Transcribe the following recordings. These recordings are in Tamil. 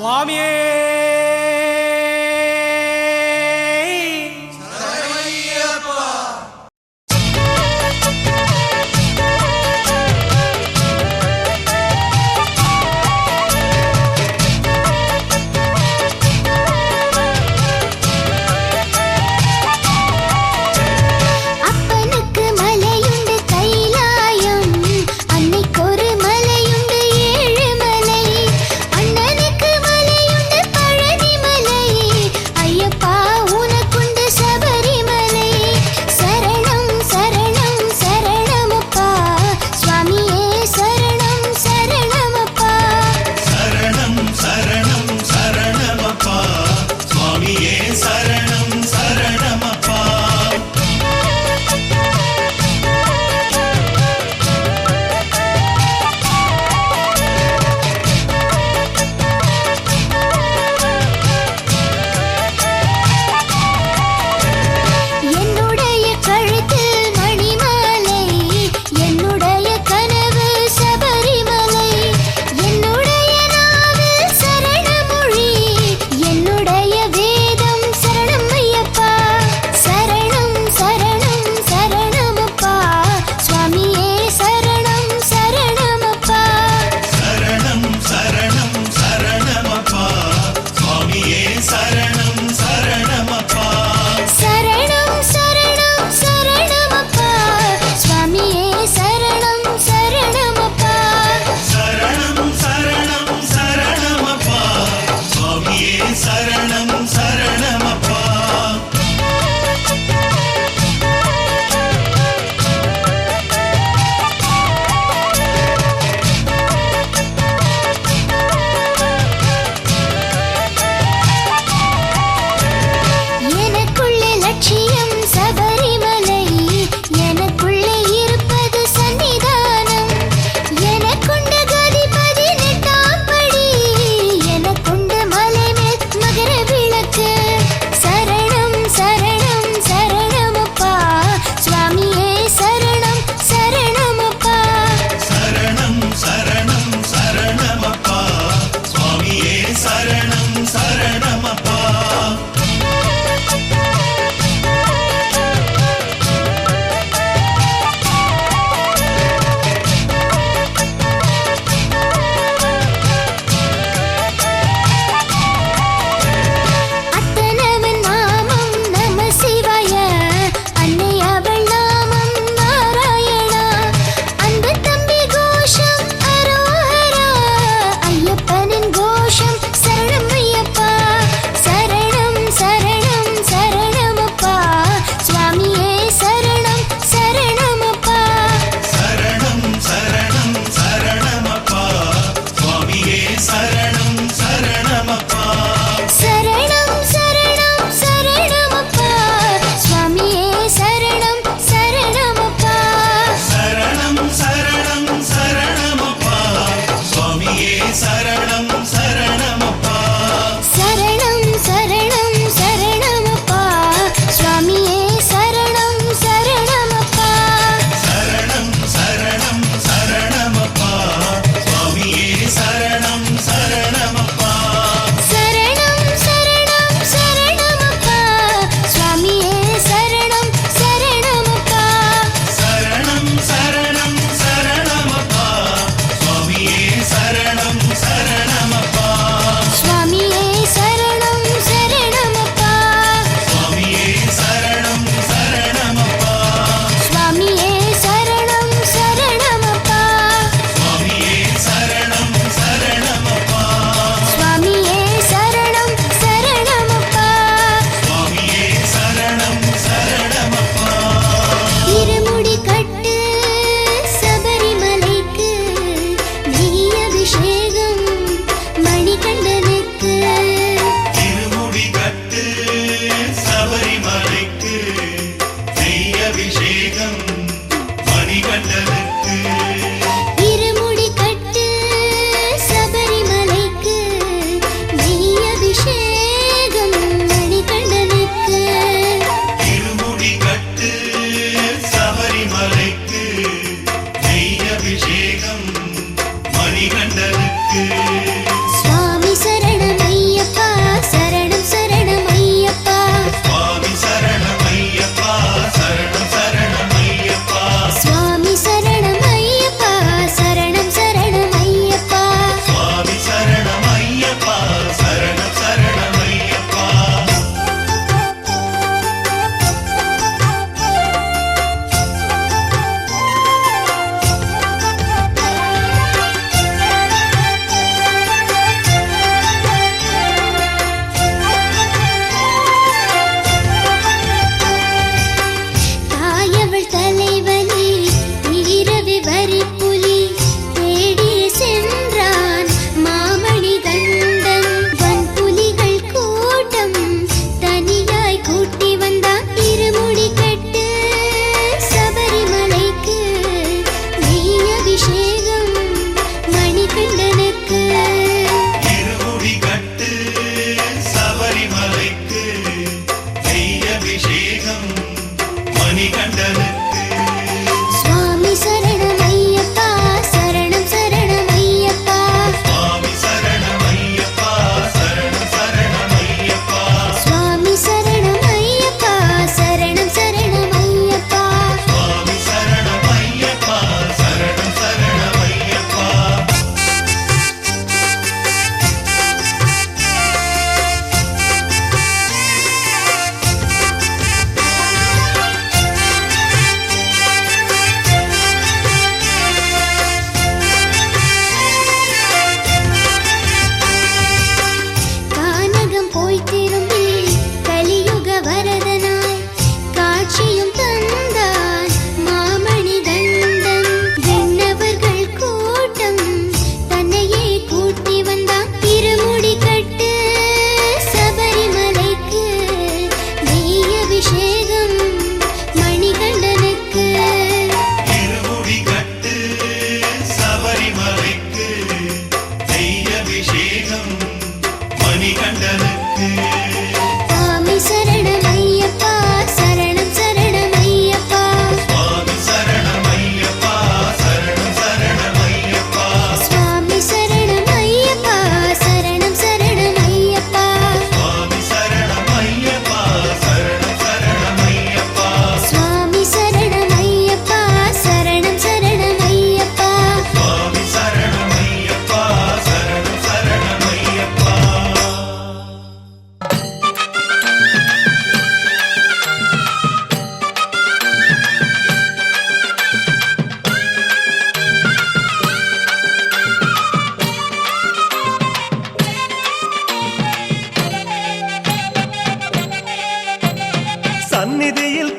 சுவாமியே அன்னைக்கொரு மலையுண்டு ஏழு மலை, அண்ணனுக்கு மலையுண்டு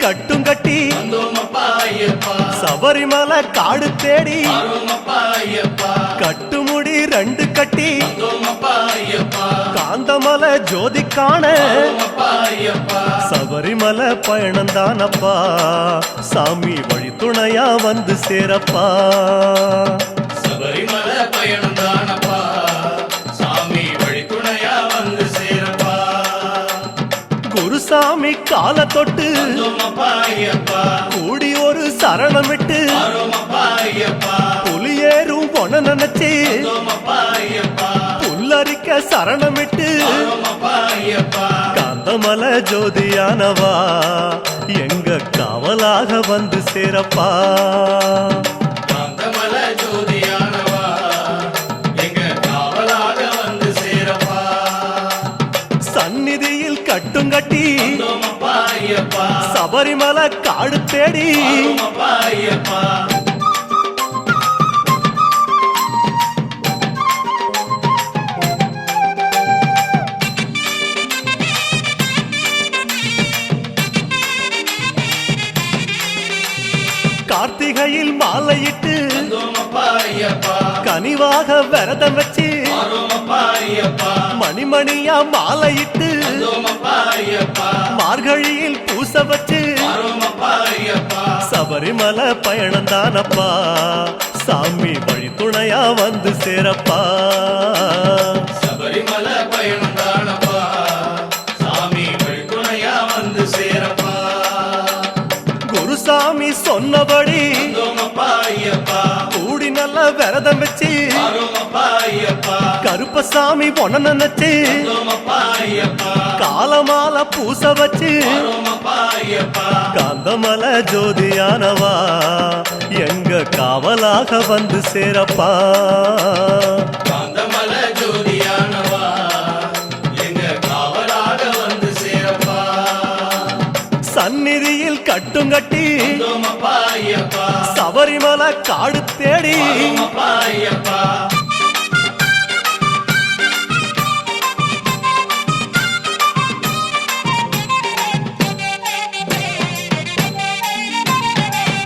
கட்டும் கட்டி சபரிமலை காடு தேடி கட்டுமுடி 2 கட்டி காந்தமலை ஜோதி காண சபரிமலை பயணந்தானப்பா சாமி வழி துணையா வந்து சேரப்பா சபரிமலை பயணந்தானப்பா சாமி வழி துணையா வந்து சேரப்பா குருசாமி கால தொட்டு கூடி ஒரு சரணமிட்டு புலியேறும் பொன நினைச்சு புல்லரிக்க சரணமிட்டு காந்தமலை ஜோதியானவா எங்க காவலாக வந்து சேரப்பா காந்தமலை ஜோதியானவா எங்க காவலாக வந்து சேரப்பா சந்நிதியில் கட்டும் கட்டி சபரிமலை காடு தேடி கார்த்திகையில் மாலையிட்டு கனிவாக விரதம் வச்சு மணிமணியா மாலையிட்டு மார்கழியில் பூச வச்சு சபரிமலை பயணந்தானப்பா சாமி வழி துணையா வந்து சேரப்பா சபரிமலை பயணந்தானப்பா சாமி வழி துணையா வந்து சேரப்பா குருசாமி சொன்னபடி கூடி நல்ல விரதம் வச்சு கருப்பசாமி பொண்ண நினைச்சு காலமால பூச வச்சு காந்தமலை ஜோதியானவா எங்க காவலாக வந்து சேரப்பா காந்தமலை ஜோதியானவா எங்க காவலாக வந்து சேரப்பா சந்நிதியில் கட்டும் கட்டி சபரிமலை காடு தேடி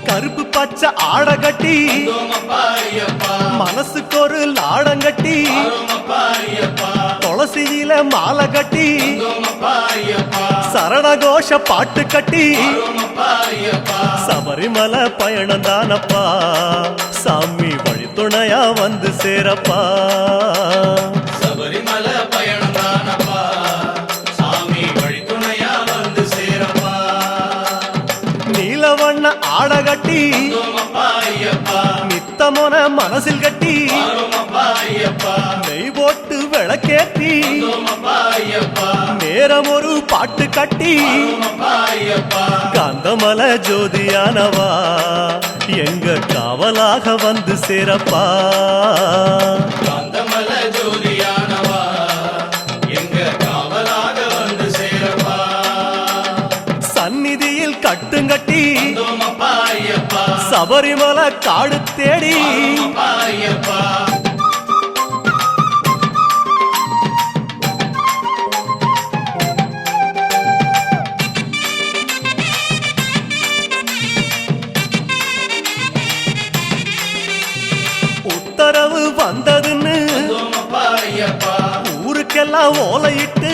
கருப்பு பச்சை ஆட கட்டி மனசுக்கு ஒரு லாடங்கட்டி துளசியில மாலை கட்டி சரணகோஷ பாட்டு கட்டி சபரிமலை பயணந்தானப்பா சாமி வழி துணையா வந்து சேரப்பா சபரிமலை பயணந்தானப்பா சாமி வழி துணையா வந்து சேரப்பா நீலவண்ண ஆட கட்டி நித்தமோன மனசில் கட்டி நெய் போட்டு விளக்கேத்தி நேரம் ஒரு பாட்டு கட்டி காந்தமலை ஜோதியானவா எங்க காவலாக வந்து சேரப்பா காந்தமலை ஜோதியானவா எங்க காவலாக வந்து சேரப்பா சந்நிதியில் கட்டுங்கட்டி சபரிமலை காடு தேடி உத்தரவு வந்ததுன்னு ஊருக்கெல்லாம் ஓலையிட்டு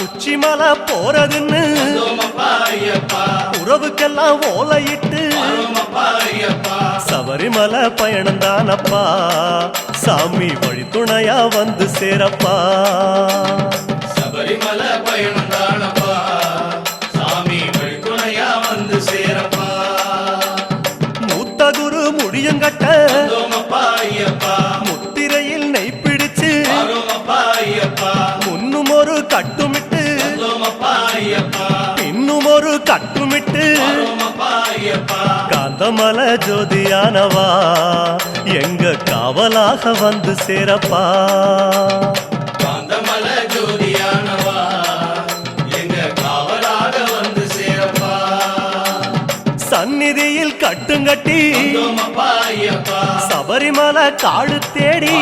உச்சிமலை போறதுன்னு உறவுக்கெல்லாம் ஓலையிட்டு சபரிமலை பயணந்தானப்பா சாமி வழி துணையா வந்து சேரப்பா சபரிமலை பயணந்தானப்பா சாமி வழி துணையா வந்து சேரப்பா மூத்த குரு முடியங்கட்ட முத்திரையில் நெய் பிடிச்சு முன்னும் ஒரு கட்டுமிட்டு பின்னும் ஒரு கட்டுமிட்டு காந்தமலை ஜோதியானவா எங்க காவலாக வந்து சேரப்பா காந்தமலை ஜோதியானவா எங்க காவலாக வந்து சேரப்பா சந்நிதியில் கட்டுங்கட்டி சபரிமலை காடு தேடி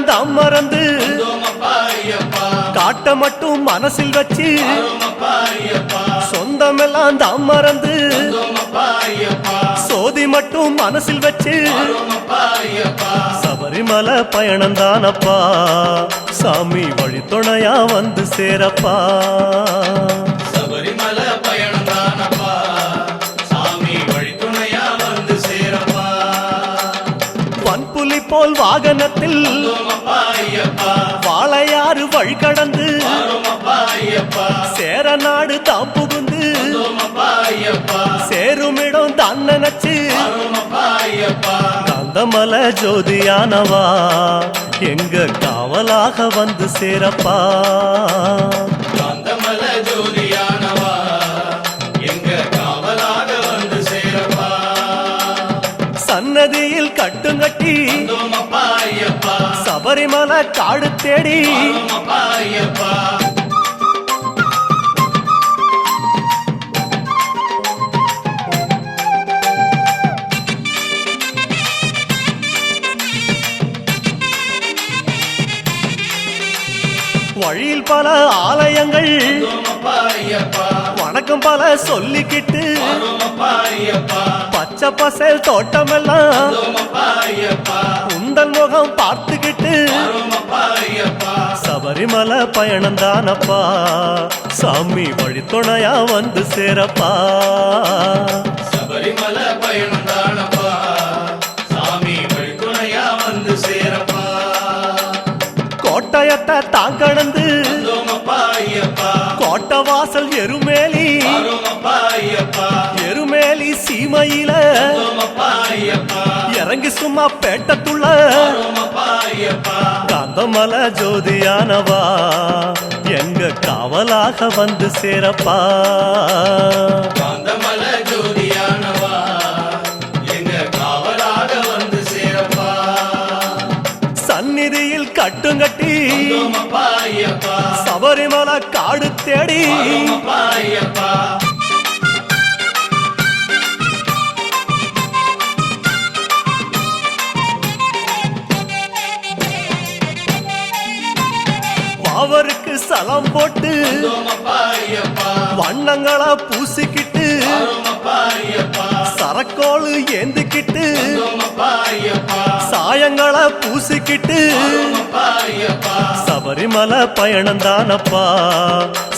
தாம் மறந்து வந்தோமப்பா ஐயப்பா காட்ட மட்டும் மனசில் வச்சு வரோமப்பா ஐயப்பா சொந்தமெல்லாம் தாம் மறந்து வந்தோமப்பா ஐயப்பா சோதி மட்டும் மனசில் வச்சு வரோமப்பா ஐயப்பா சபரிமலை பயணம் தானப்பா சாமி வழித்துணையா வந்து சேரப்பா சபரிமலை பயணம் தானப்பா சாமி வழித்துணையா வந்து சேரப்பா வன்புலி போல் வாகனத்தில் வந்தோமப்பா ஐயப்பா வாழையாறு வழி கடந்து வரோமப்பா ஐயப்பா சேர நாடு தாம் புகுந்து வந்தோமப்பா ஐயப்பா சேருமிடம் தான் நினைச்சு வரோமப்பா ஐயப்பா காந்தமலை ஜோதியானவா எங்க காவலாக வந்து சேரப்பா காந்தமல ஜோதியானவா எங்க காவலாக வந்து சேரப்பா சன்னதியில் கட்டுங்கட்டி வந்தோமப்பா ஐயப்பா சபரிமலை காடு தேடி வரோமப்பா ஐயப்பா வழியில் பல ஆலயங்கள் வந்தோமப்பா ஐயப்பா வணக்கம் பல சொல்லிக்கிட்டு வரோமப்பா ஐயப்பா பச்சை பசேல் தோட்டமெல்லாம் வந்தோமப்பா ஐயப்பா உந்தன் முகம் பார்த்துக்கிட்டு வரோமப்பா ஐயப்பா சபரிமலை பயணம் தானப்பா சாமி வழித்துணையா வந்து சேரப்பா சபரிமலை பயணம் தானப்பா சாமி வழித்துணையா வந்து சேரப்பா கோட்டயத்தை தான் கடந்து வந்தோமப்பா ஐயப்பா கோட்டை வாசல் எருமேலி வரோமப்பா ஐயப்பா எருமேலி சீமையில வந்தோமப்பா ஐயப்பா இறங்கி சும்மா பேட்டத்துள்ள வரோமப்பா ஐயப்பா காந்தமலை ஜோதியானவா எங்க காவலாக வந்து சேரப்பா காந்தமல ஜோதியானவா எங்க காவலாக வந்து சேரப்பா சந்நிதியில் கட்டுங்கட்டி வந்தோமப்பா ஐயப்பா சபரிமலை காடு தேடி வரோமப்பா ஐயப்பா அவருக்கு சலம் போட்டு வந்தோமப்பா ஐயப்பா வண்ணங்களா பூசிக்கிட்டு வரோமப்பா ஐயப்பா சரக்கோளு ஏந்திக்கிட்டு வந்தோமப்பா ஐயப்பா சாயங்களா பூசிக்கிட்டு வரோமப்பா ஐயப்பா சபரிமலை பயணம் தானப்பா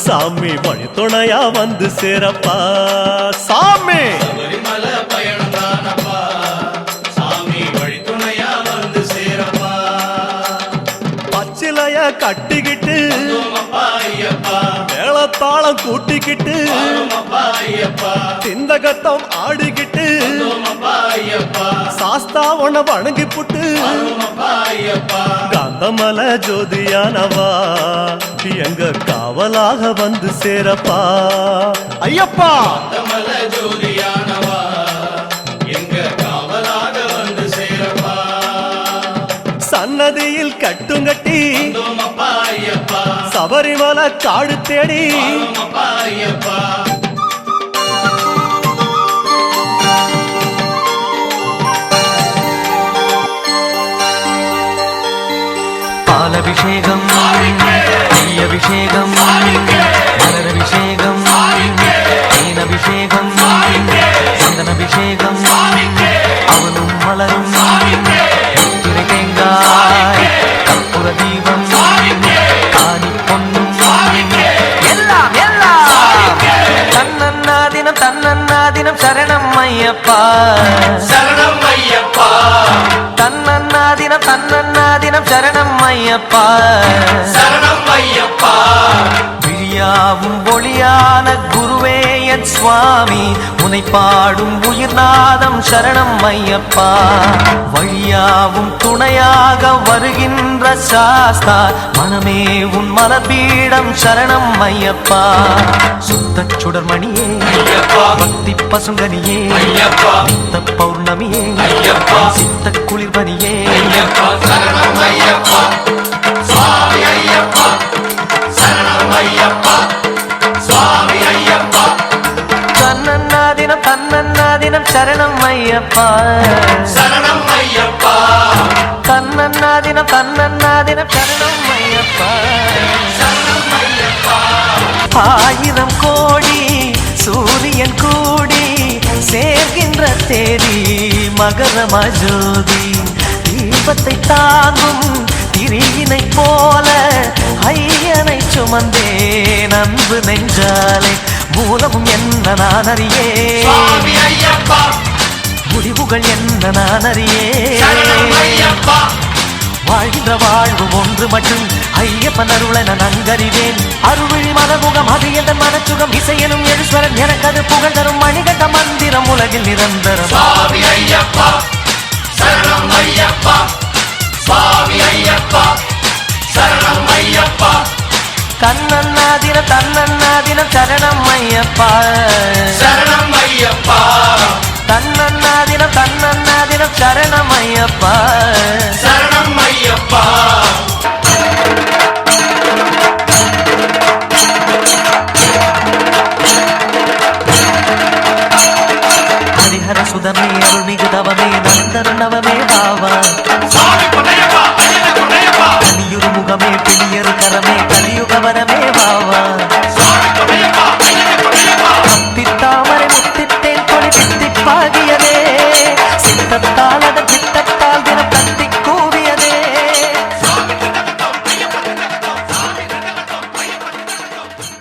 சாமி வழித்துணையா வந்து சேரப்பா சாமி சபரிமலை பயணம் தானப்பா சாமி வழித்துணையா வந்து சேரப்பா பச்சிலைய கட்டிக்கிட்டு வந்தோமப்பா ஐயப்பா மேளத்தாளம் கூட்டிக்கிட்டு வரோமப்பா ஐயப்பா திந்தகத்தம் ஆடிக்கிட்டு வந்தோமப்பா ஐயப்பா சாஸ்தா உன்னை வணங்கி புட்டு வரோமப்பா ஐயப்பா காந்தமலை ஜோதியானவா எங்க காவலாக வந்து சேரப்பா ஐயப்பா காந்தமல ஜோதியானவா எங்க காவலாக வந்து சேரப்பா சன்னதியில் கட்டுங்கட்டி வந்தோமப்பா ஐயப்பா சபரிமலை காடு தேடி வரோமப்பா ஐயப்பா பாலபிஷேகம் நெய்யபிஷேகம் மலரபிஷேகம் தேனபிஷேகம் சந்தனபிஷேகம் அவனும் மலரும் முத்திரை தேங்காய் கற்பூர தீபம் காணி பொன்னும் எல்லாம் எல்லாம் தன்னன்னாதினம் சரணம் ஐயப்பா சரணம் ஐயப்பா தன்னன்னாதினம் சரணம் ஐயப்பா சரணம் ஐயப்பா விழியாவும் ஒளியான குருவே என் சுவாமி உனை பாடும் உயிர்நாதம் சரணம் ஐயப்பா வழியாவும் துணையாக வருகின்ற சாஸ்தா மனமே உன் மலபீடம் சரணம் ஐயப்பா சுத்த சுடர்மணியே ஐயப்பா பக்தி பசுங்கனியே ஐயப்பா சித்த பௌர்ணமியே ஐயப்பா சித்த குளிர்பனியே ஐயப்பா சரணம் ஐயப்பா சுவாமி ஐயப்பா சரணம் ஐயப்பா சுவாமி ஐயப்பா தன்னன்னாதினம் சரணம் ஐயப்பா சரணம் ஐயப்பா தன்னன்னாதினம் தினம் சரணம் ஐயப்பா. சரணம் ஐயப்பா. ஆயிரம் கோடி சூரியன் கூடி சேர்கின்ற தேதி மகரமா ஜோதி. தீபத்தை தாங்கும் திரியினை போல ஐயனை சுமந்தேன் அன்பு நெஞ்சாலே. மூலமும் என்ன நான் அறியே, சுவாமி ஐயப்பா. முடிவுகள் என்ன நான் அறியே. சரணம் ஐயப்பா. வாழ்கின்ற வாழ்வு ஒன்று மட்டும் ஐயப்பன் அருளை நான் நன்கறிவேன். அருள்விழி மனமுகம் அது என்ற மனச்சுகம் இசையனும் எழுஸ்வரன் எனக்கு அது புகழ் தரும் மணிகண்ட மந்திரம் உலகில் நிரந்தரம். சுவாமி ஐயப்பா. சரணம் ஐயப்பா. சுவாமி ஐயப்பா. சரணம் ஐயப்பா. தன்னன்னாதினம் தன்னன்னாதினம் சரணம் ஐயப்பா. சரணம் ஐயப்பா. தன்னன்னாதினம் தன்னன்னாதினம் சரணம் ஐயப்பா. சரணம் ஐயப்பா. ஹரிஹர சுதமே அருள்மிகு தவமே நந்தன நவமே பாவா. சுவாமி பொன்னையப்பா. ஐயனே பொன்னையப்பா. கலியுரு முகமே பிடியரு கரமே கலியுக வரமே பாவா. சுவாமி பொன்னையப்பா. ஐயனே பொன்னையப்பா. முத்தித்தாமரை முத்தித்தேன் கொடி தித்திப்பாகியதே. சித்தத்தால் அதன் சித்தத்தால் தினம் தத்தி கூவியதே. சுவாமி திண்டகத்தம். ஐயப்ப திண்டகத்தம். சுவாமி திண்டகத்தம். ஐயப்ப திண்டகத்தம்.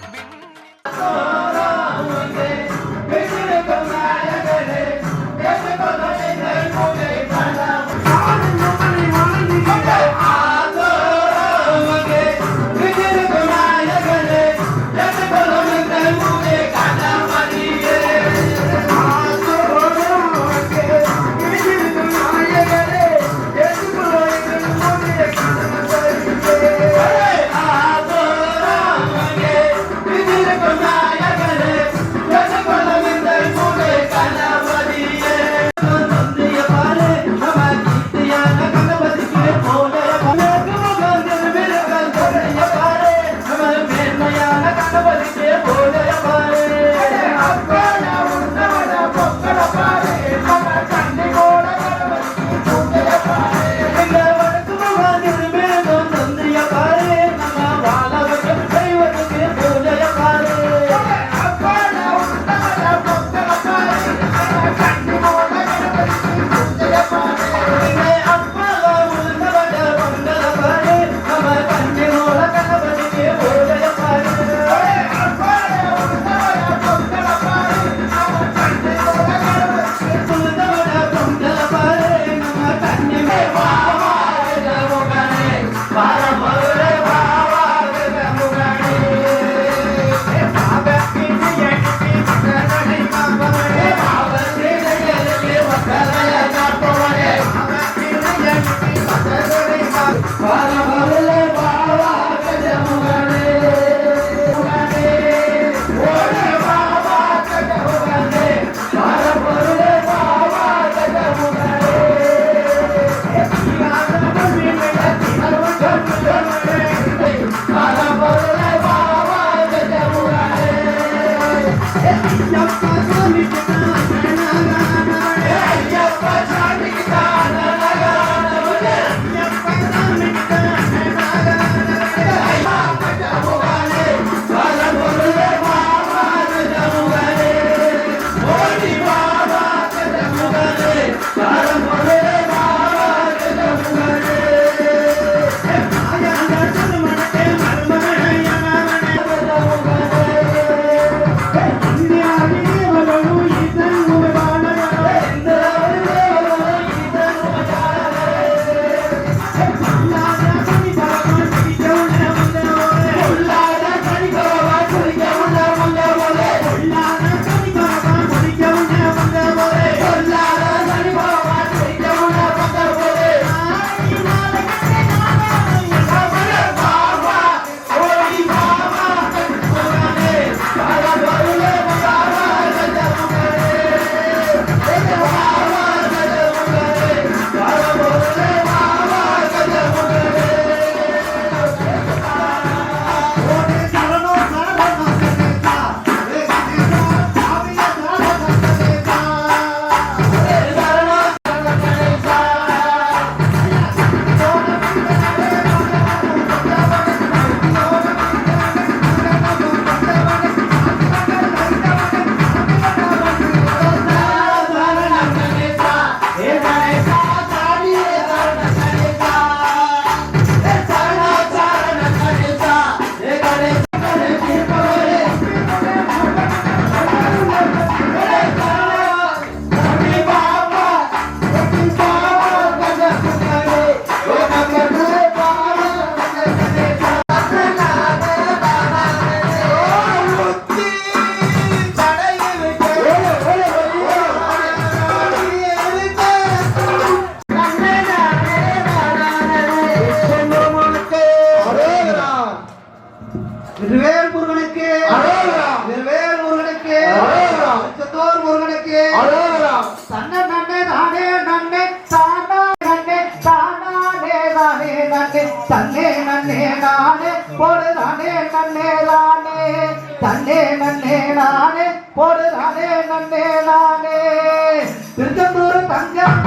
தன்னே நன்னே நானே போடு நானே நன்னே நானே திருச்செந்தூர் தங்கம்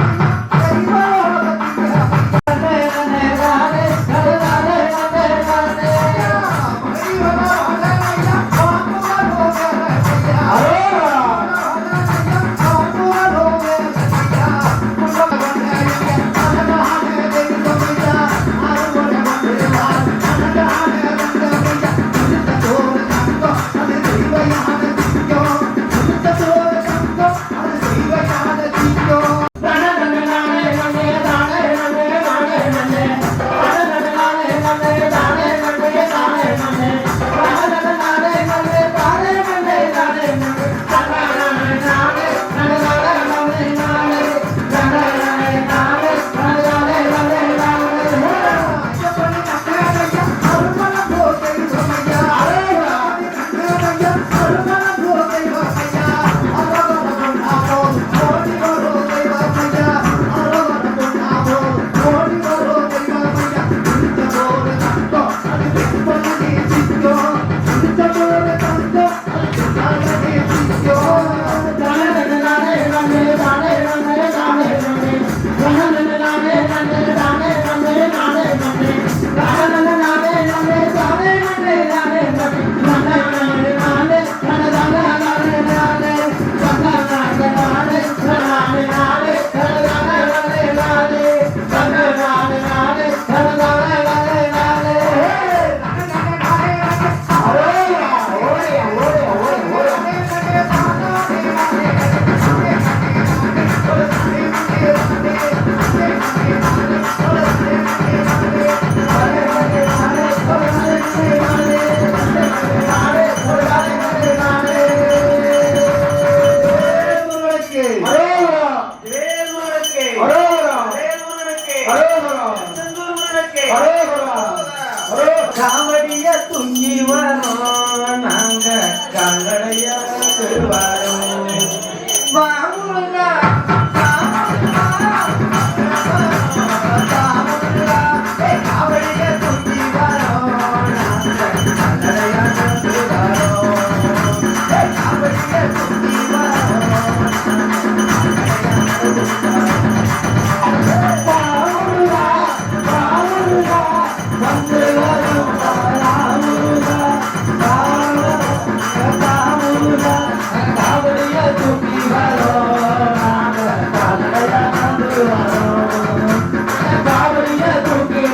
காவடிய துங்கி வரோம் நாங்க கங்கடைய வரோம் வாமுங்க காவடிய துங்கி வரோம் நாங்க கங்கடைய வரோம் காவடிய துங்கி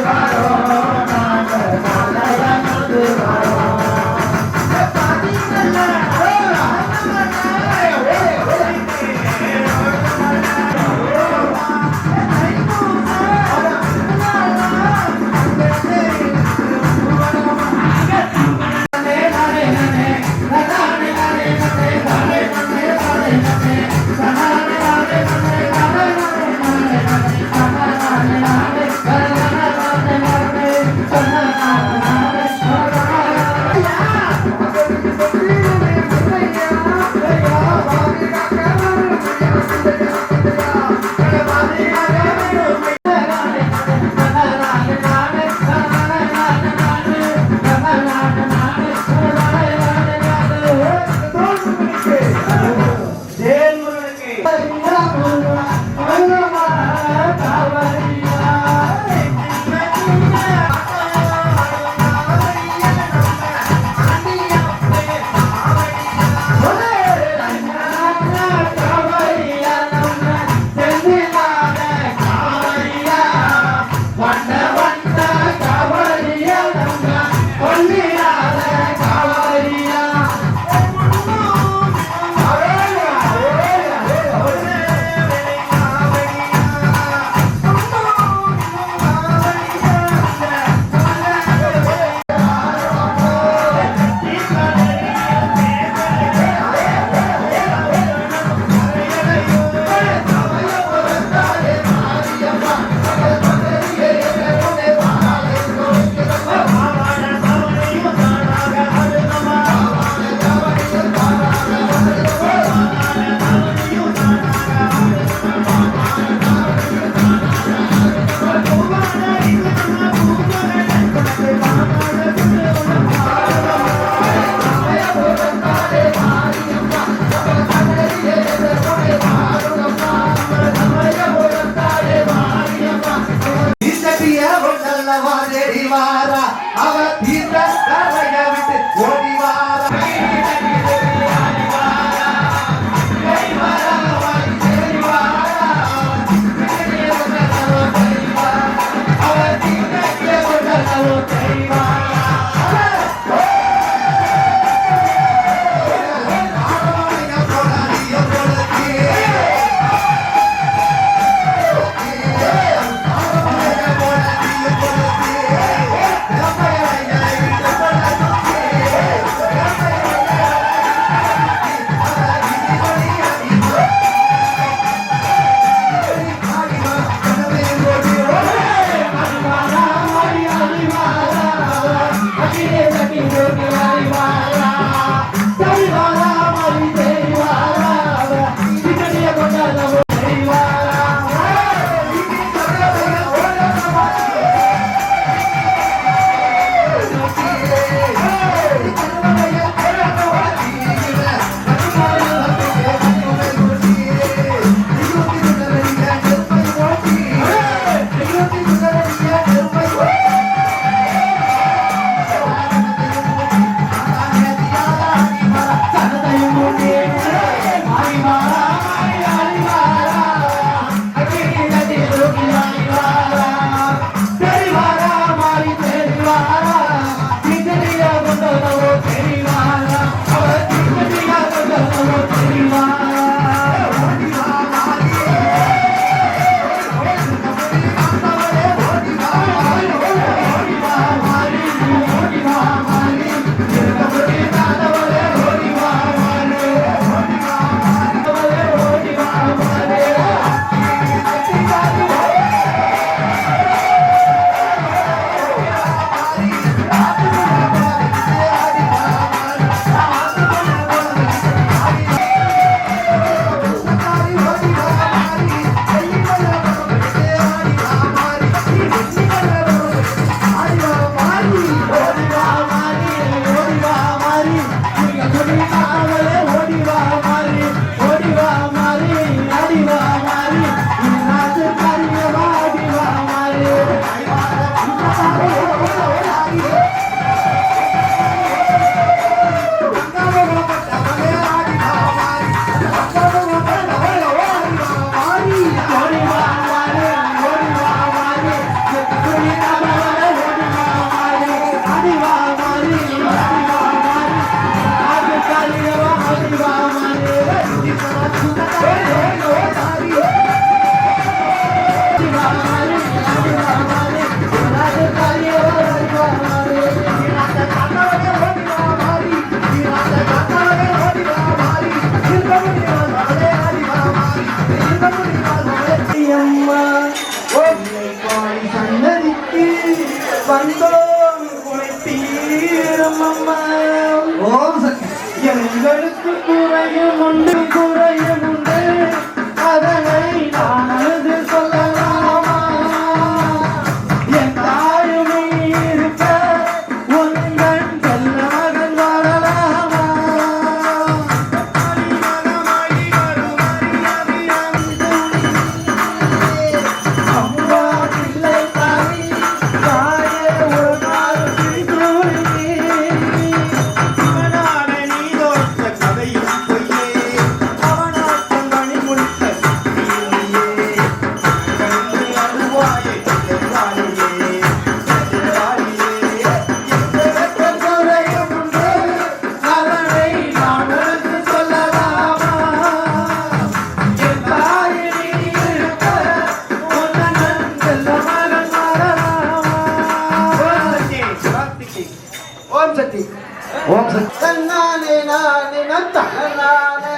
நானினம் தன்னானே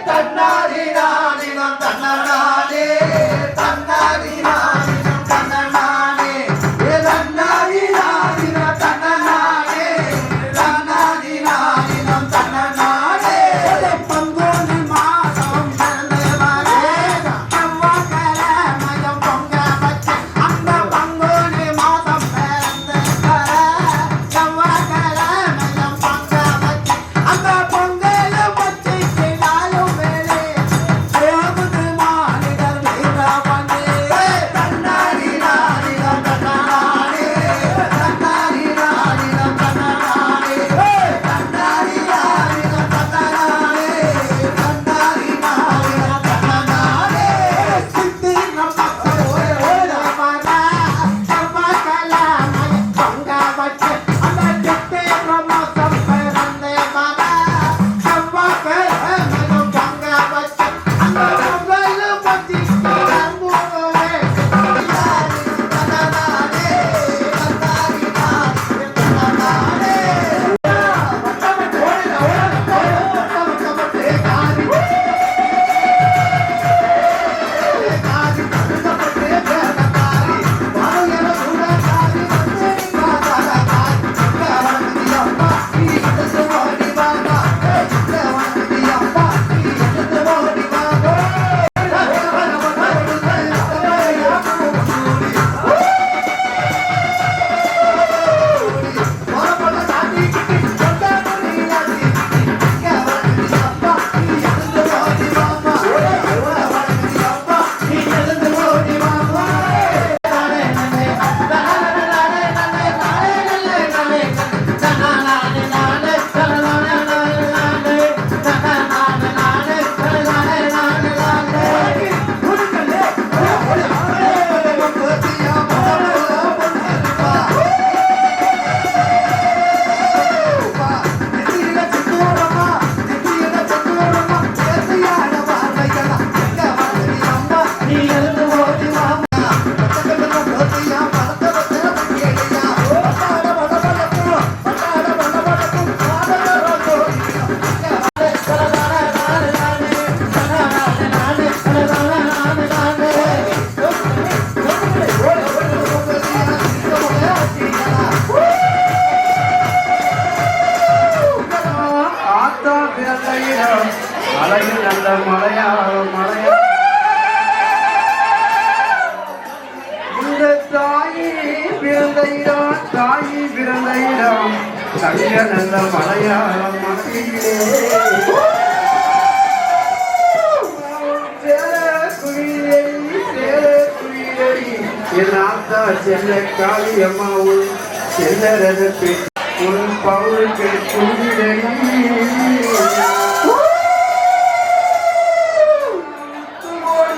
தன்னாரி நானினம் தன்னானே தன்னாரி நானினம் தன்னானே தன்னாரி நானினம் தன்னானே தன்னாரி நானினம் தன்னானே பங்குனி மாதம் பிறந்தவரே செவ்வாய்க்கிழமையும் பொங்க வச்சு அந்த பங்குனி மாதம் பிறந்தவரே செவ்வாய்க்கிழமையும் பொங்க வச்சு அந்த பொங்கல் பச்சைக்கு நாளும் வேலை போகுது மாநிலம் நீராவணி தன்னாரி நானிலம் தன்னானே தன்னாரி நானிலம் தன்னானே தன்னாரி நானிலம் தன்னானே தன்னாரி நானிலம் தன்னானே சித்தி நம்ம ஓரமான செவ்வாய்க்கிழமை பொங்க வச்சு அந்த சித்தி பிரமோசம் பிறந்தே மன செவ்வாய்க்கிழமையும் பொங்க வச்சு அந்த பொங்கல் பச்சிக்கு நம்புவே தன்னானே தன்னாரி நானிலம் தன்னானே ஆத்தா பிறந்த இடம் அழகில் நல்ல மலையாளம் மலையாளம் இந்த தாயி பிறந்த இடம் தாயி பிறந்த இடம் தங்க நல்ல மலையாளம் மத்தியிலே என் ஆத்தா செல்ல காளியம்மாவும் செல்லரத பெண் உன் பவுலுக்கு துணிதடி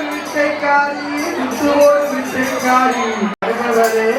விட்டைக்காரி விட்டைக்காரி வருபவரே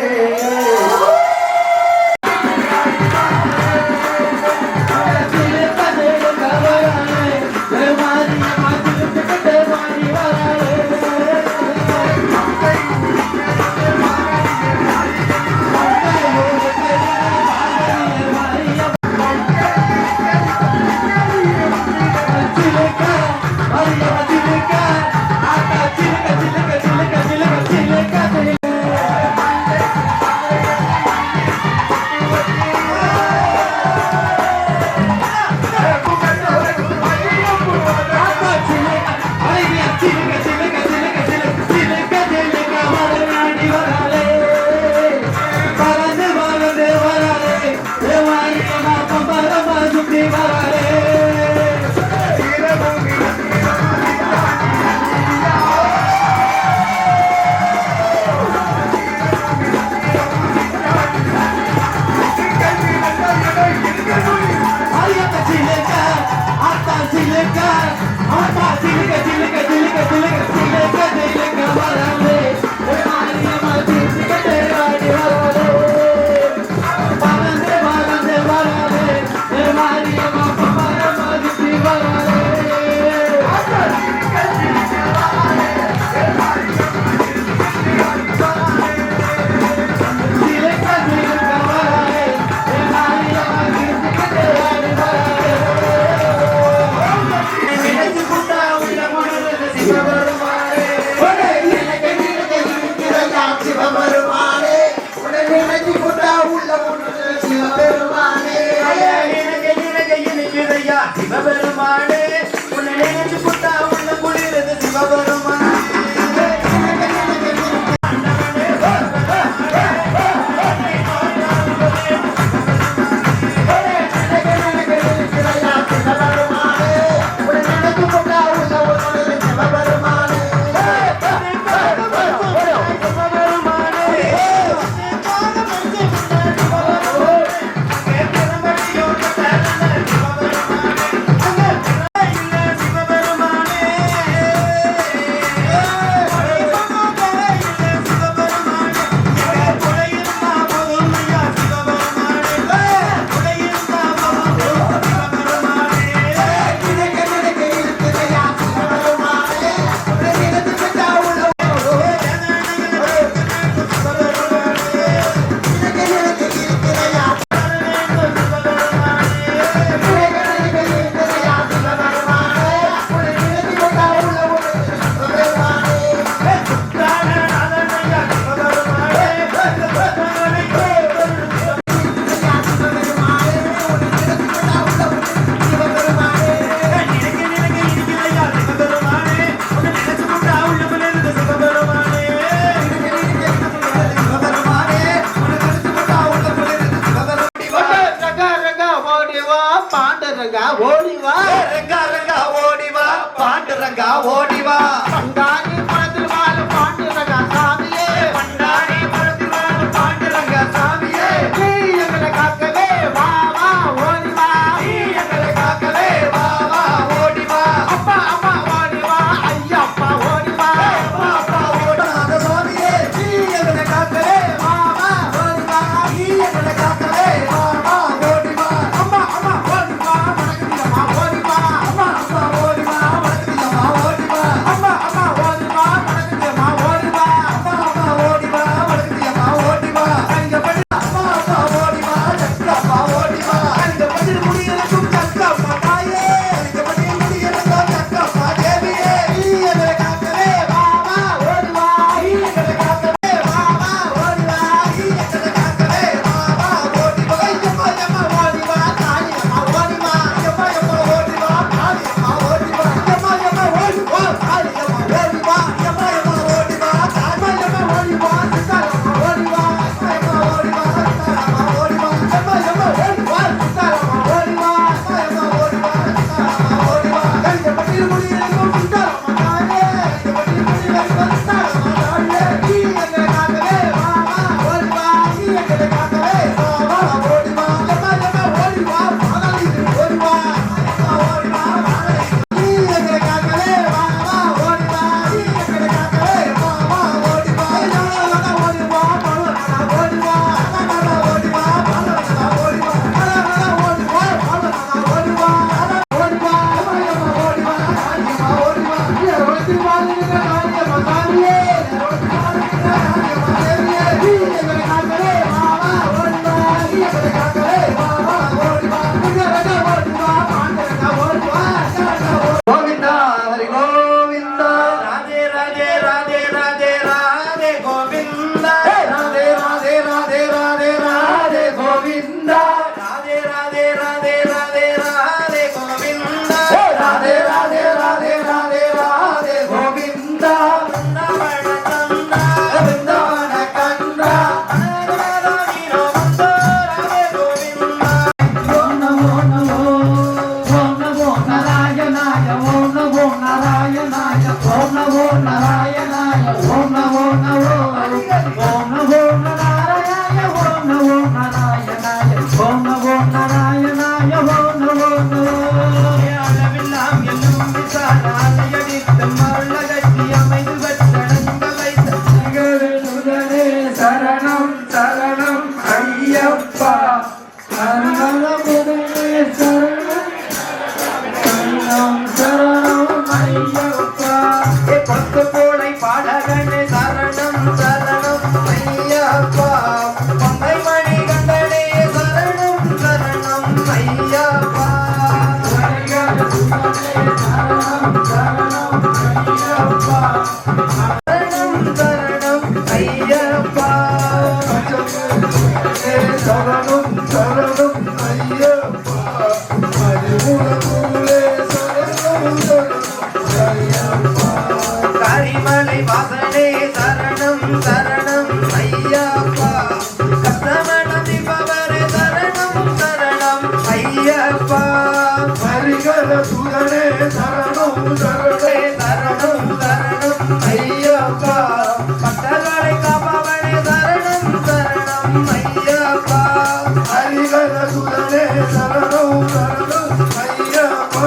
ரங்கா ஓடிவா ரங்கா ரங்கா ஓடிவா பாண்டு ரங்கா ஓடிவா பண்டாணி படத்தில் வாழும் பாண்டு ரங்கா சாமியே பண்டாணி படத்தில் வாழும் பாண்டு ரங்கா சாமியே நீ எங்களை காக்கவே வா வா ஓடிவா நீ எங்களை காக்கவே வா வா ஓடிவா அப்பா அம்மா ஓடிவா ஐயப்பா ஓடிவா அப்பா அப்பா ஓடாத சாமியே நீ எங்களை காக்கவே வா வா ஓடிவா நீ எங்களை காக்கவே வா வா ஓடிவா அம்மா அம்மா ஓடிவா வணக்கத்தியம்மா ஓடிவா அம்மா அம்மா ஓடிவா வணக்கத்தியம்மா ஓடிவா அம்மா அம்மா ஓடிவா வணக்கத்தியம்மா ஓடிவா அம்மா அம்மா ஓடிவா வணக்கத்தியம்மா ஓடிவா கஞ்சப்படி அம்மா அம்மா ஓடிவா சக்கரப்பா ஓடிவா அந்த பதில் முடியலுக்கும் சக்கம்மா தாயே கணிக்கப்படி முடியலங்கோ சக்கரப்பா தேவியே நீ எங்களை காக்கவே வா வா ஓடிவா நீ எங்களை காக்கவே வா வா ஓடிவா நீ எங்களை காக்கவே வா வா ஓடிவா ஐயப்பா ஐயப்பா ஓடிவா தாயம்மா ஓடிவா ஐயப்பா ஐயப்பா ஓடிவா காளியம்மா ஓடிவா ஐயப்பா ஐயப்பா ஓடிவா தாயம்மா ஓடிவா ஐயப்பா ஐயப்பா ஓடிவா ஐயப்பா ஓடிவா சித்தாரம்மா ஓடிவா ஐயப்பா ஓடிவா சக்கரப்பா ஓடிவா ஐயப்பா ஐயப்பா ஓடிவா சித்தாரம்மா ஓடிவா ஐயப்பா ஓடிவா சக்கரப்பா ஓடிவா கஞ்சப்படி முடியலுக்கும் சித்தாரம்மா தாயே கணிக்கப்படி முடியலங்கோ சக்கரப்பா தாயே நீ எங்களை காக்கவே வா வா ஓடிவா நீ எங்களை காக்கவே வா வா ஓடிவா ஐயப்பா ஐயப்பா ஓடிவா பாதாளத்தில் ஓடிவா ஐயப்பா ஓடிவா வாழை நீ எங்களை காக்கவே வா வா ஓடிவா நீ எங்களை காக்கவே வா வா ஓடிவா ஐயப்பா ஓடிவா பழுவனா ஓடிவா அண்ணா ஓடிவா பாலவனா ஓடிவா அழகா ஓடிவா பழுவனா ஓடிவா ஓடிவா ஐயப்பா ஓடிவா காளியம்மா ஓடிவா இருபத்தி வாழ்கிற காரியம்மா சாமியே காளியம்மா தேவியே நீ எங்களை காக்கவே வா வா ஓடிவா நீ எங்களை காக்கவே வா வா ஓடிவா அழகா ஓடிவா பாண்டரகா ஓடிவா கோவிந்தா ஹரி கோவிந்தா ராதே ராதே ராதே ராதே ராதே கோவிந்தா ராதே ராதே ராதே ராதே ராதே கோவிந்தா ராதே ராதே ராதே ராதே ராதே கோவிந்தா ராதே ராதே ராதே ராதே ராதே கோவிந்தா பிருந்தாவன கந்தா பிருந்தாவன கந்தா அனகரா வீரோ வந்தோ ராதே கோவிந்தா ஓம் நமோ நாராயணாய ஓம் நமோ நாராயணாய ஓம் நமோ நாராயணாய ஓம் நமோ ஓம் நமோ நாராயணாய ஓம் நமோ நாராயணாய ஓம் நமோ நாராயணாய ஓம் நமோ அளவெல்லாம் எல்லாம் விசாலாலையடித்து மருளகற்றி அமைந்து வச்சடங்க வைத்த திகழுதலே சரணம் சரணம் ஐயப்பா சரணமுதலே சரணம் சரணம் சரணம் ஐயப்பா பத்து கோடை பாடகனே சரணம் சரணம் ஐயப்பா பந்தை மணி கண்டனே சரணம் சரணம் ஐயப்பா சரணம் சரணம் ஐயப்பா சரணம் சரணம் ஐயப்பா கரிமலை வாசனே சரணம் சரணம் ஐயப்பா கஷ்டமனதி பவரே சரணம் சரணம் ஐயப்பா ஹரிகர சுதனே சரணம் சரணே சரணம் சரணம் ஐயப்பா பக்தர்களை காப்பவனே சரணம் சரணம் ஐயப்பா ஹரிகர சுதனே சரணம் சரணம் ஐயப்பா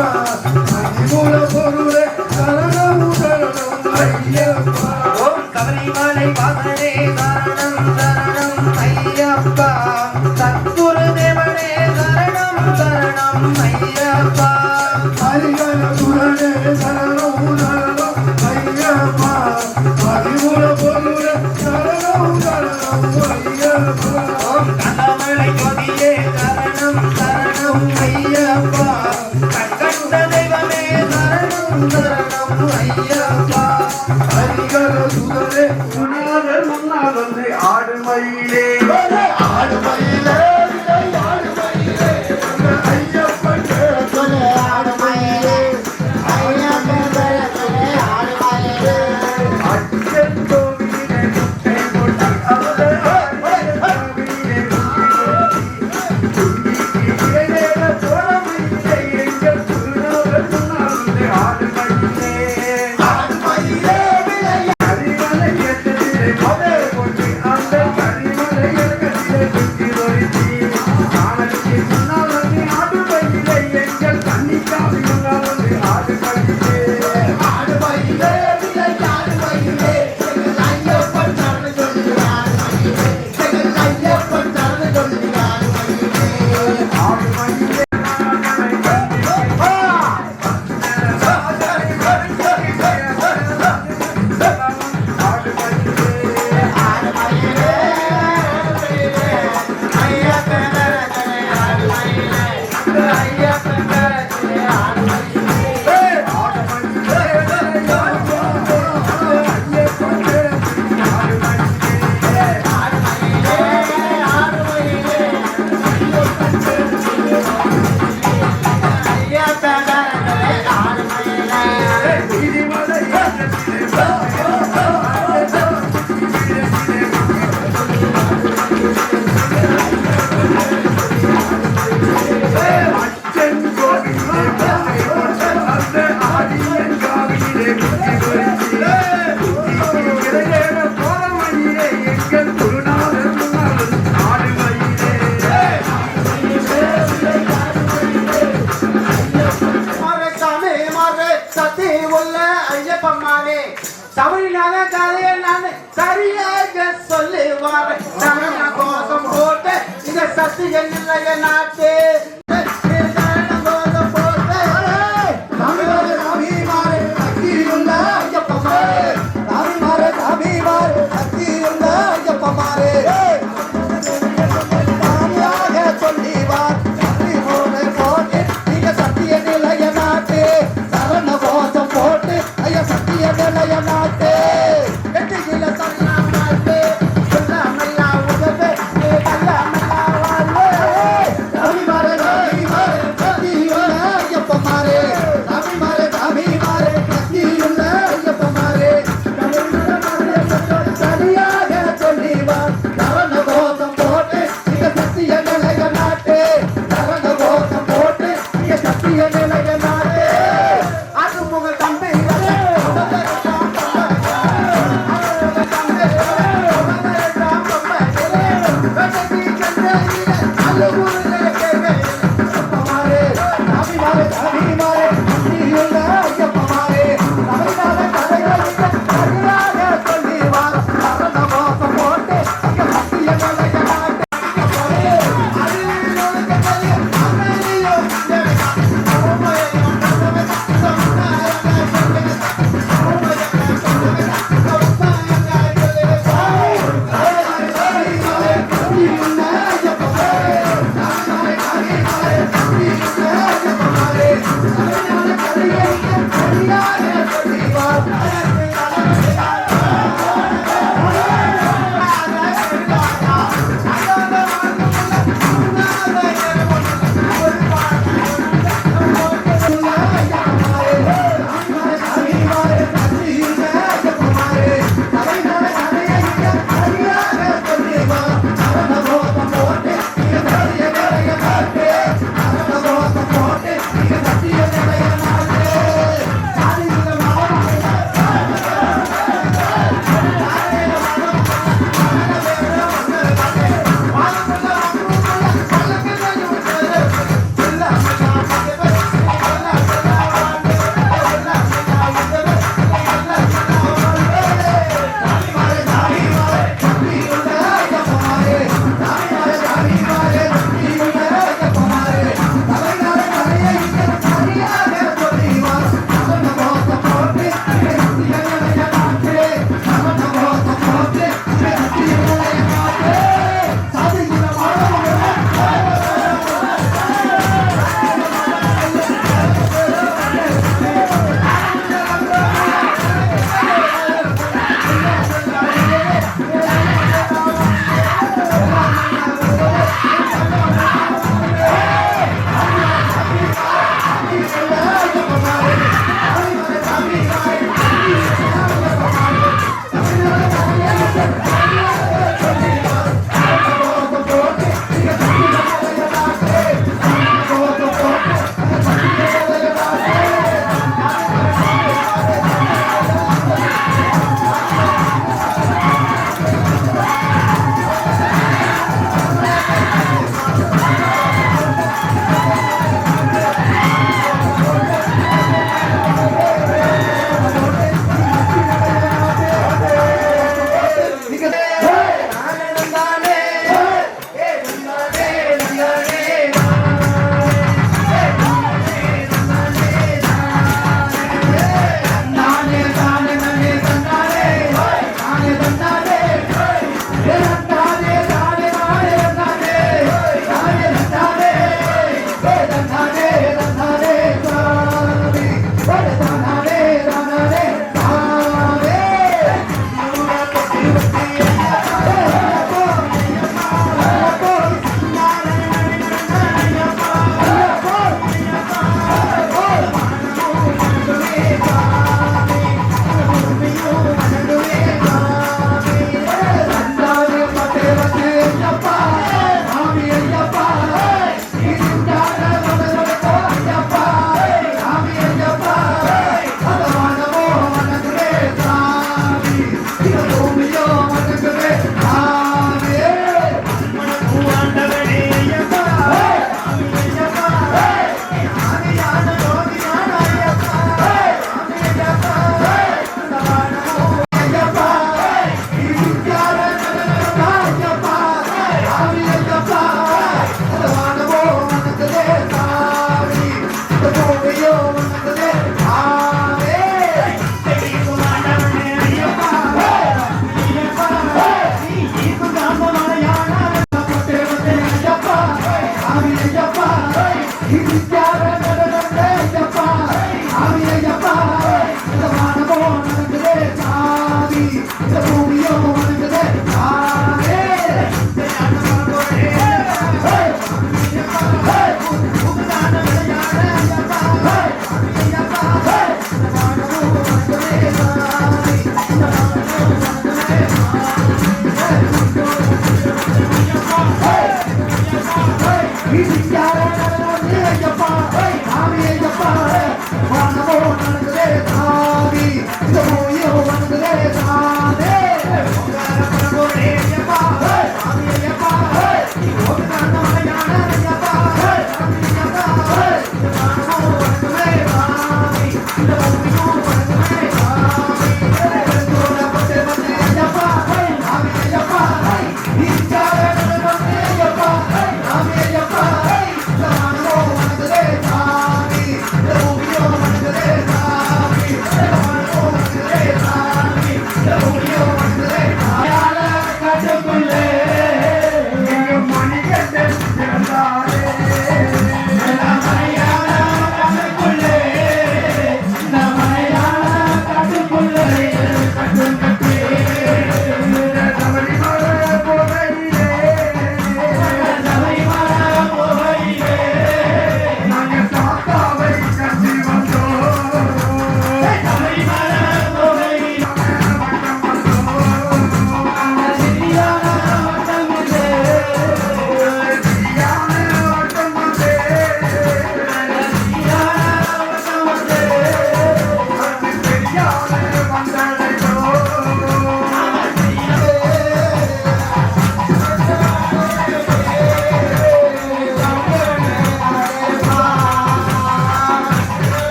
மணிமூல பொருளே சரணம் சரணம் ஐயப்பா ஓம் கவரிமலை வாசனே சரணம் சரணம் ஐயப்பா சத்குரு தேவனே சரணம் சரணம் ஐயப்பா ஹரிகர சுரனே சரணம் சரணம் ஐயப்பா மணிமூல பொருளே சரணம் சரணம் ஐயப்பா ஓம் கந்தமலை ஜோதியே சரணம் சரணம் ஐயப்பா கண்கண்ட தெய்வமே சரணம் சரணம் ஐயப்பா ஹரிகர சுதனே குணாதர் மன்னாதே ஆடுமயிலே ஆடுமயிலே ஆடுமயிலே ஐயப்பன் ஆடுமயிலே அச்சன் கோவிலே முட்டை கொட்டி அவளே கோவிலே முட்டை கொட்டி ஆடு மயிலே விலை ஆடு மயிலே எங்கள் ஐயப்பன் சரண சொல்லி ஆடு மயிலே எங்கள் ஐயப்பன் சரண சொல்லி ஆடு மயிலே தமிழ்நாத கதையை நான் சரியாக சொல்லுவார் தமிழ் கோஷம் போட்டு இந்த சத்தியம் இல்லைய நாட்டு கோஷம் போட்டு தமிழ் சாமிமாரே சக்தியுள்ள ஐயப்பமாரே சாமிமாரே சாமிமாரே சக்தியுள்ள ஐயப்பமாரே சாமியாக சொல்லிவார் சக்தி போன போட்டு நீங்க சத்திய நிலைய நாட்டு சரண கோஷம் போட்டு ஐயா சத்திய நிலைய நாட்டு வெற்றியில சொல்லலாம் நாட்டு சொல்லாமையா உதவே சொல்லாமையா வாழ்வே சாமிமாரே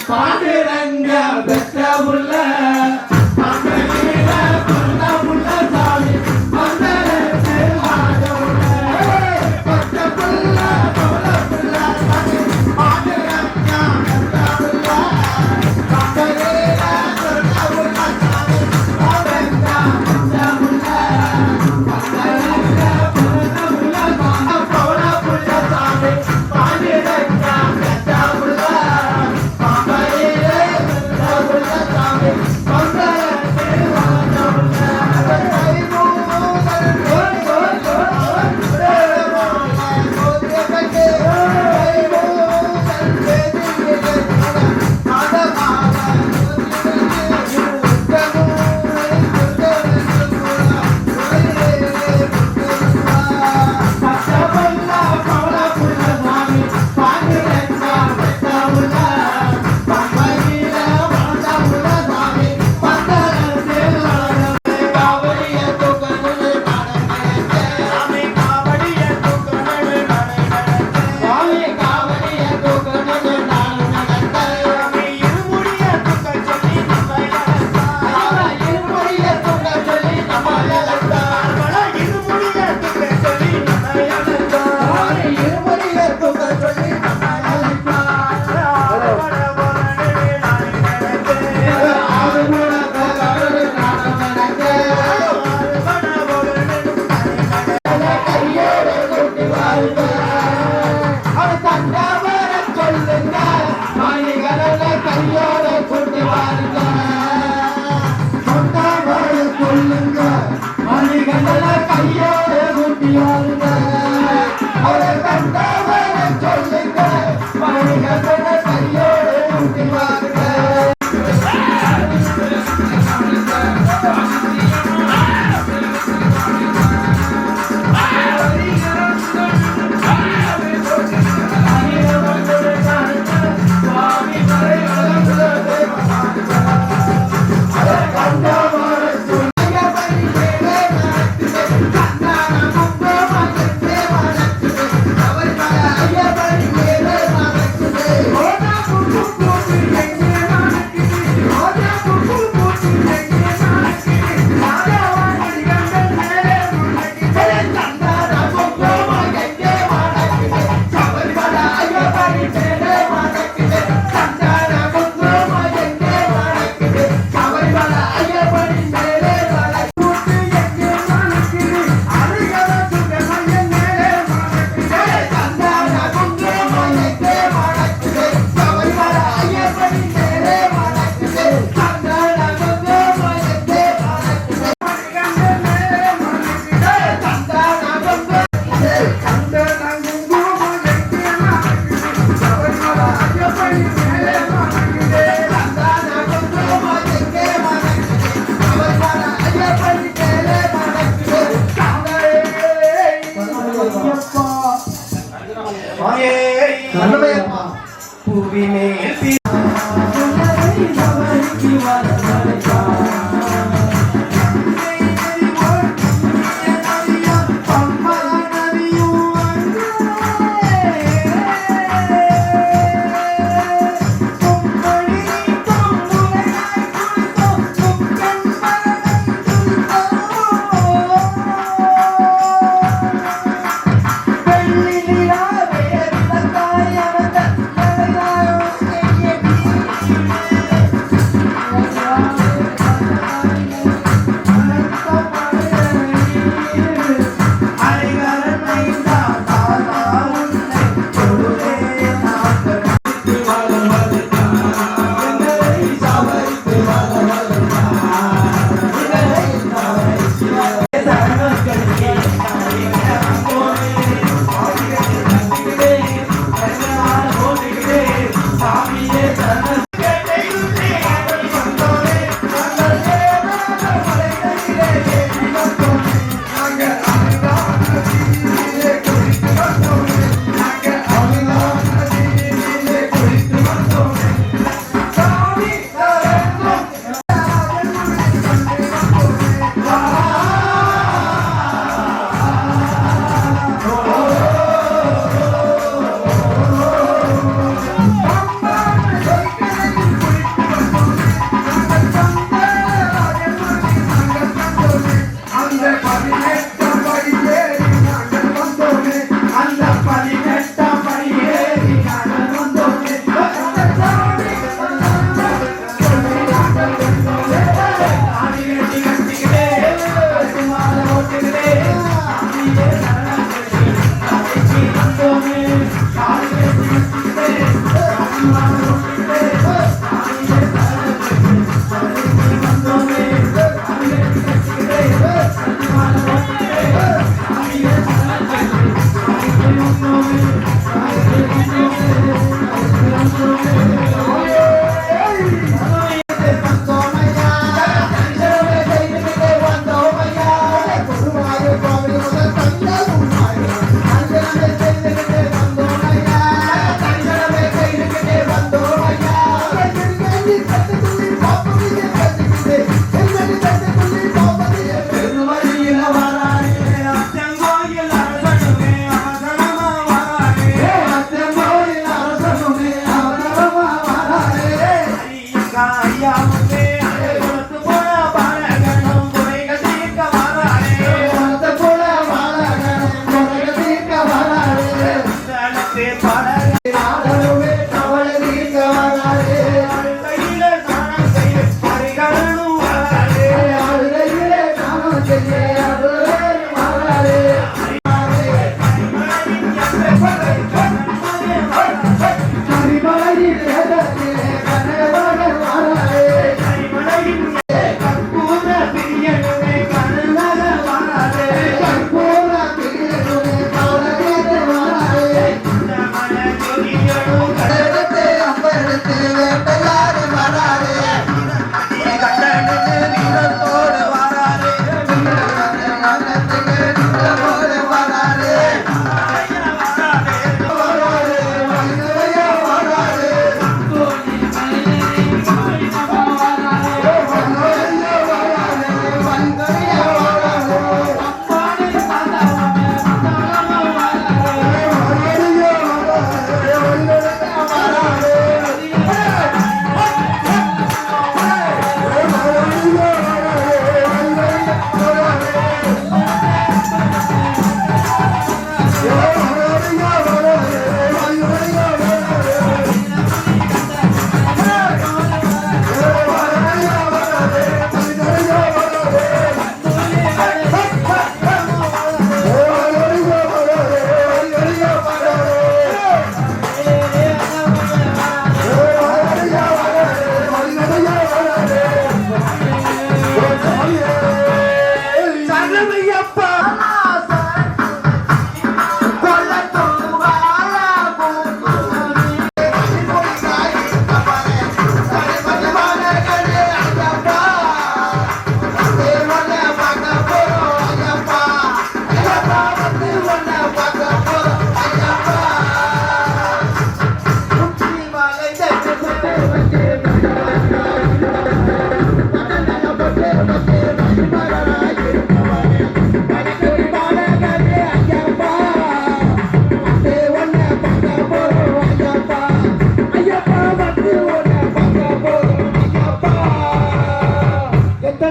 பாண்டுரங்க பெற்ற உள்ள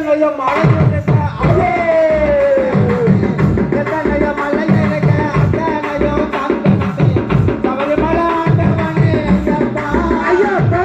எத்தனையோ மலை இருக்க ஐயே எத்தனையோ மலை இருக்க அத்தனையோ தங்கத்தையும் சபரிமலை ஆண்டவனே ஐயப்பா ஐயப்பா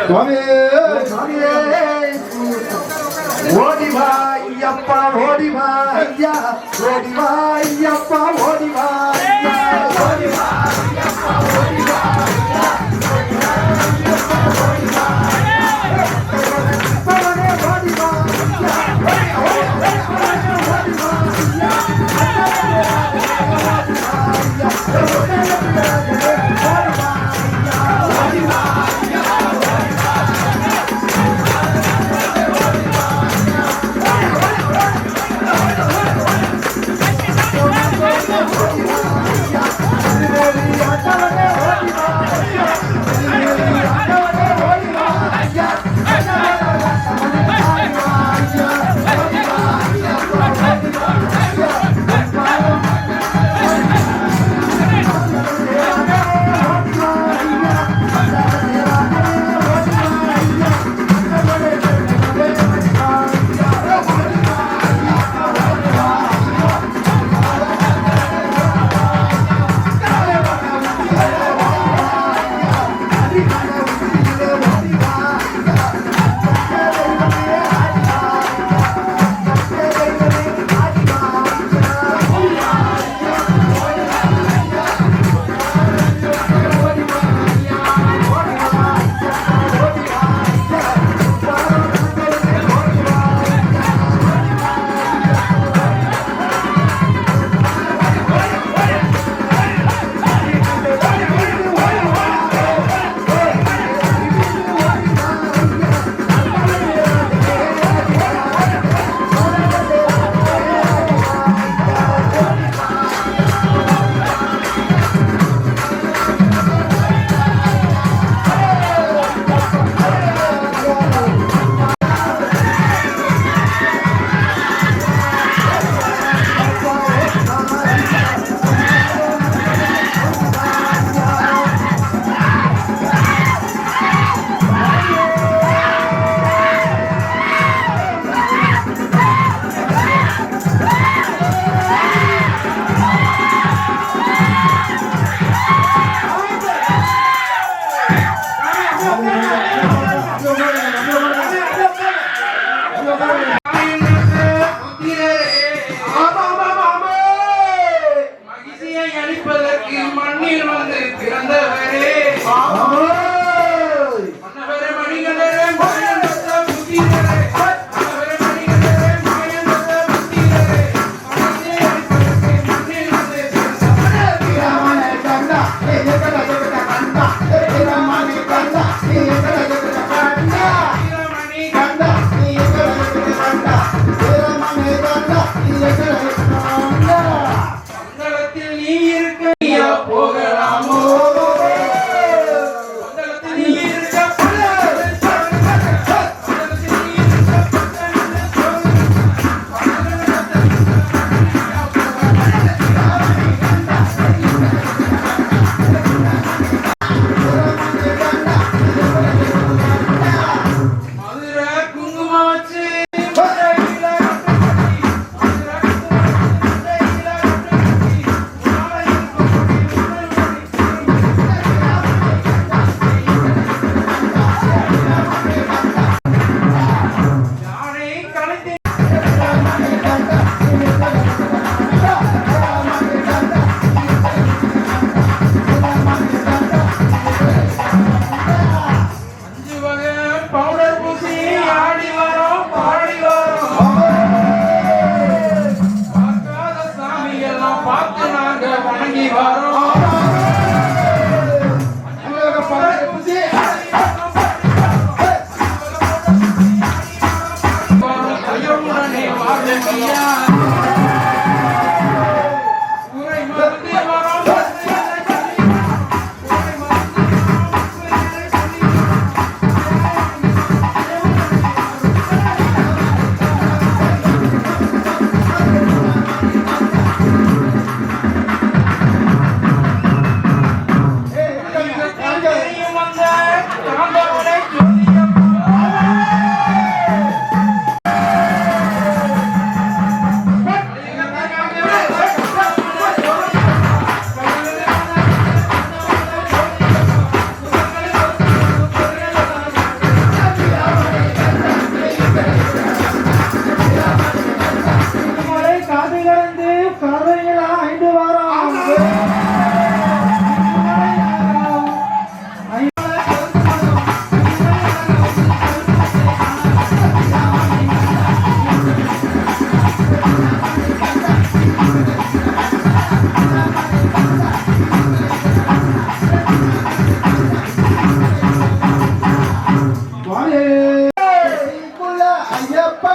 சுவாமியே சுவாமியே ஓடிவா ஐயப்பா ஓடிவா ஐயா ஓடிவா ஐயப்பா ஓடிவா ஐயா ஓடிவா ஐயப்பா ஓடிவா ஐயா ஓடிவா ஐயப்பா ஓடிவா பவனே ஓடிவா ஐயா ஓடிவா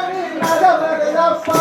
நீ நகவரையப்பா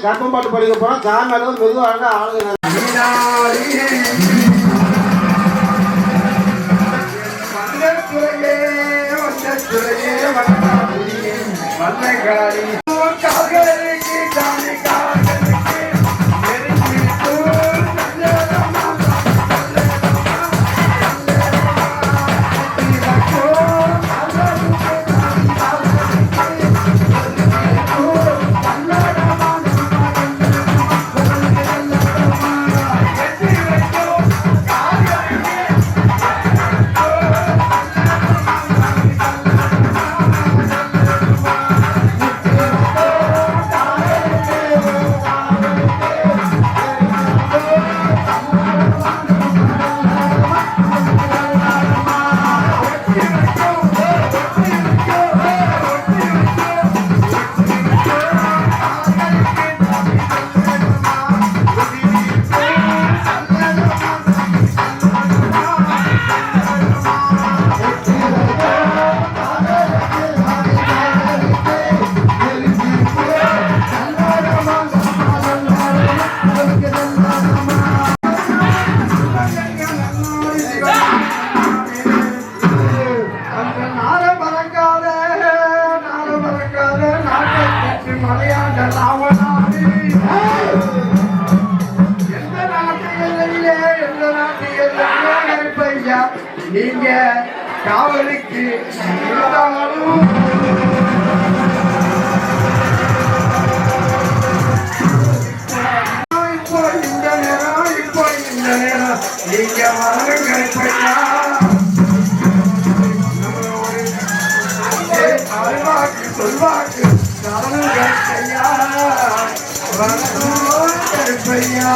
கர்ப்பம் பாட்டு படிக்க போனால் சாமி அளவு மெதுவாக ஆளுங்க நீங்க காவலுக்கு இப்போ இந்த நேரம் நீங்க வரங்கள் அருவாக்கு சொல்வாக்கு சரணங்கள் ஐயா வரணும் கருப்பையா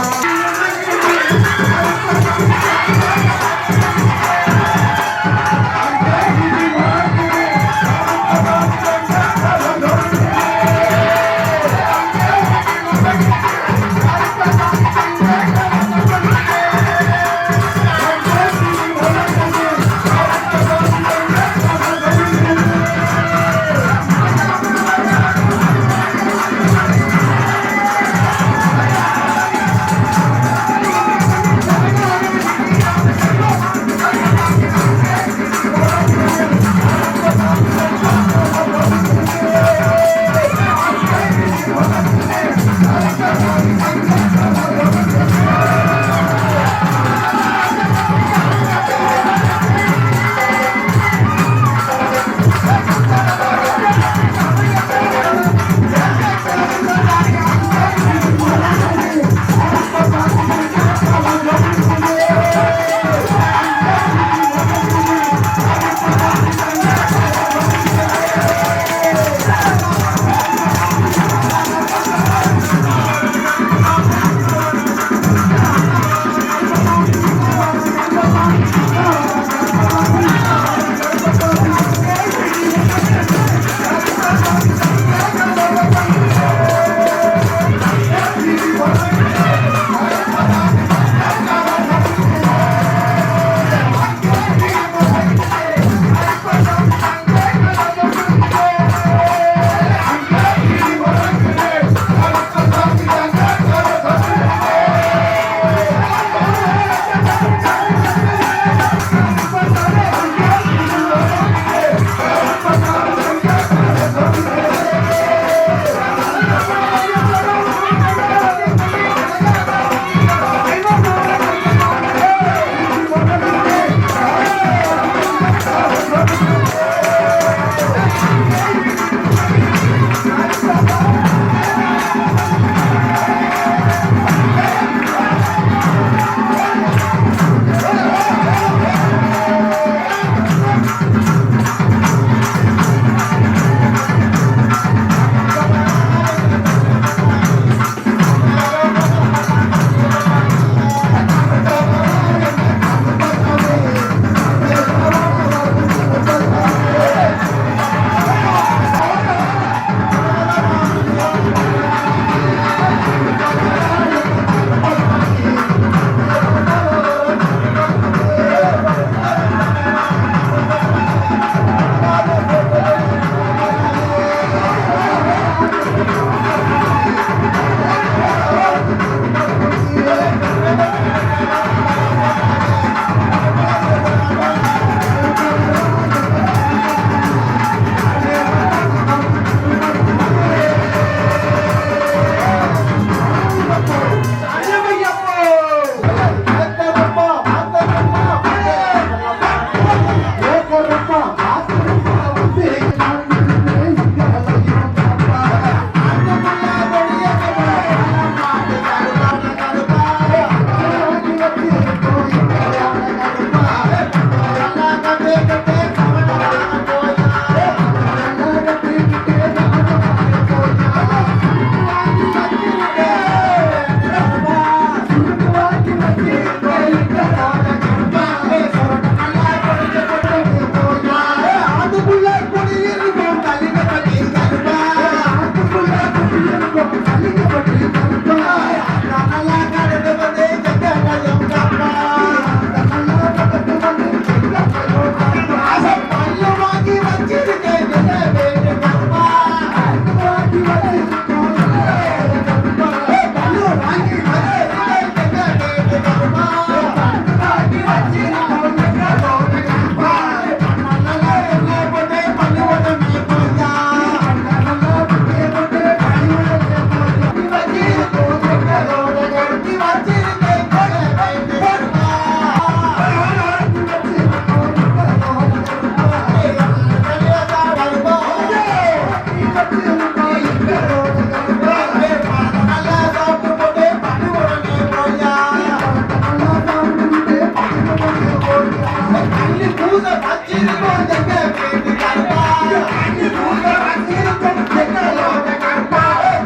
பூசை வச்சிருக்கோம் எங்க வீட்டு கருப்பா தண்ணி பூசை வச்சிருக்கோம் எங்களோட கருப்பா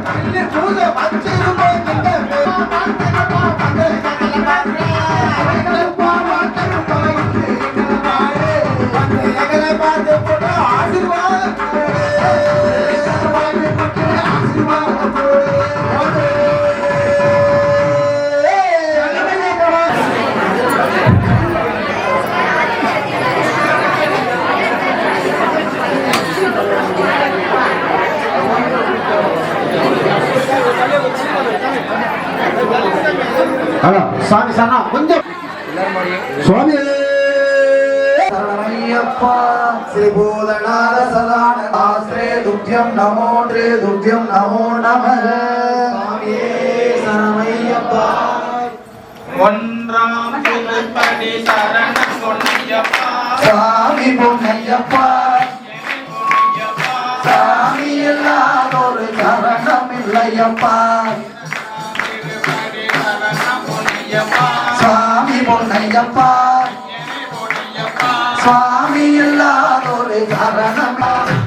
தண்ணி பூசை வச்சிருக்கோம் எங்க ஹலோ சாமி சரணா கொஞ்சம் சுவாமி சரணமையப்பா ஸ்ரீ பூதநாத சதான ஆஸ்ரே துப்யம் நமோ நம சுவாமியே சரணமையப்பா ஒன்றாம் திருப்படி சரணம் பொன்னையப்பா சாமி பொன்னையப்பா சாமி இல்லாதொரு சரணம் இல்லையப்பா திருப்படி சரணம் பொன்னையப்பா சாமி பொன்னையப்பா சுவாமி இல்லாதொரு சரணம்